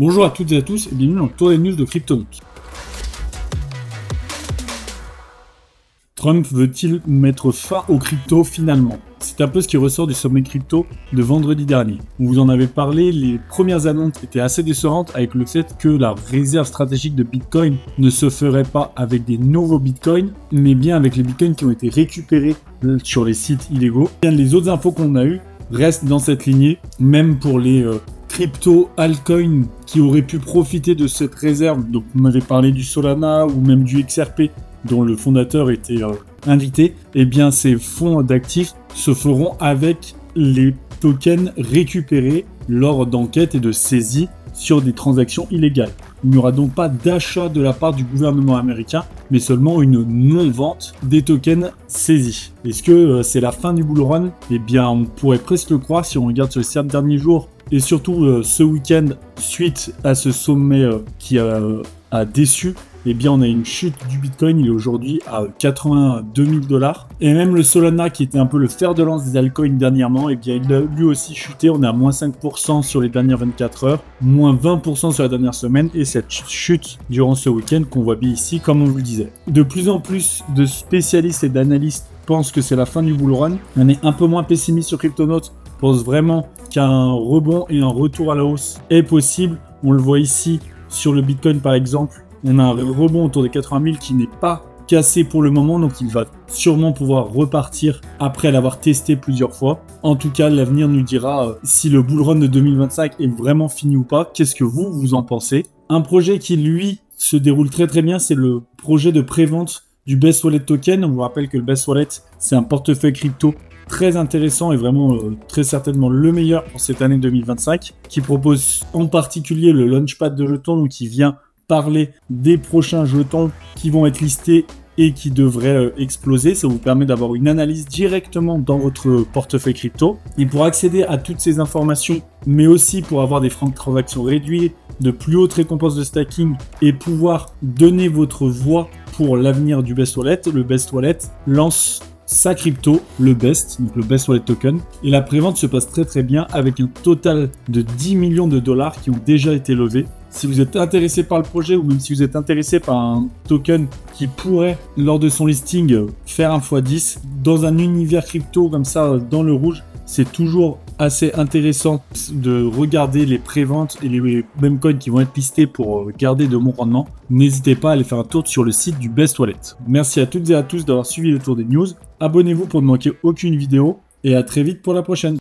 Bonjour à toutes et à tous et bienvenue dans le tour des news de Cryptonaut. Trump veut-il mettre fin aux cryptos finalement? C'est un peu ce qui ressort du sommet crypto de vendredi dernier. On vous en avait parlé, les premières annonces étaient assez décevantes avec le fait que la réserve stratégique de Bitcoin ne se ferait pas avec des nouveaux Bitcoins, mais bien avec les Bitcoins qui ont été récupérés sur les sites illégaux. Bien, les autres infos qu'on a eues restent dans cette lignée, même pour les crypto altcoins qui auraient pu profiter de cette réserve. Donc on m'avait parlé du Solana ou même du XRP dont le fondateur était invité. Et bien ces fonds d'actifs se feront avec les tokens récupérés lors d'enquêtes et de saisies sur des transactions illégales. Il n'y aura donc pas d'achat de la part du gouvernement américain, mais seulement une non-vente des tokens saisis. Est-ce que c'est la fin du bull run? Eh bien, on pourrait presque le croire si on regarde sur les 7 derniers jours, et surtout ce week-end, suite à ce sommet qui a déçu. Eh bien, on a une chute du Bitcoin, il est aujourd'hui à 82 000 $. Et même le Solana, qui était un peu le fer de lance des altcoins dernièrement, eh bien, il a lui aussi chuté. On est à moins 5% sur les dernières 24 heures, moins 20% sur la dernière semaine. Et cette chute durant ce week-end qu'on voit bien ici, comme on vous le disait. De plus en plus de spécialistes et d'analystes pensent que c'est la fin du bull run. On est un peu moins pessimiste sur Cryptonaut, pense vraiment qu'un rebond et un retour à la hausse est possible. On le voit ici sur le Bitcoin par exemple. On a un rebond autour des 80 000 qui n'est pas cassé pour le moment, donc il va sûrement pouvoir repartir après l'avoir testé plusieurs fois. En tout cas, l'avenir nous dira si le bull run de 2025 est vraiment fini ou pas. Qu'est-ce que vous en pensez? Un projet qui, lui, se déroule très bien, c'est le projet de prévente du Best Wallet Token. On vous rappelle que le Best Wallet, c'est un portefeuille crypto très intéressant et vraiment très certainement le meilleur pour cette année 2025, qui propose en particulier le Launchpad de jetons, donc qui vient parler des prochains jetons qui vont être listés et qui devraient exploser. Ça vous permet d'avoir une analyse directement dans votre portefeuille crypto. Et pour accéder à toutes ces informations, mais aussi pour avoir des frais de transaction réduits, de plus hautes récompenses de stacking et pouvoir donner votre voix pour l'avenir du Best Wallet, le Best Wallet lance sa crypto, le Best, donc le Best Wallet Token. Et la prévente se passe très bien avec un total de 10 millions de dollars qui ont déjà été levés. Si vous êtes intéressé par le projet ou même si vous êtes intéressé par un token qui pourrait, lors de son listing, faire un x10, dans un univers crypto comme ça, dans le rouge, c'est toujours assez intéressant de regarder les préventes et les mêmes coins qui vont être listés pour garder de bons rendements. N'hésitez pas à aller faire un tour sur le site du Best Wallet. Merci à toutes et à tous d'avoir suivi le tour des news. Abonnez-vous pour ne manquer aucune vidéo et à très vite pour la prochaine.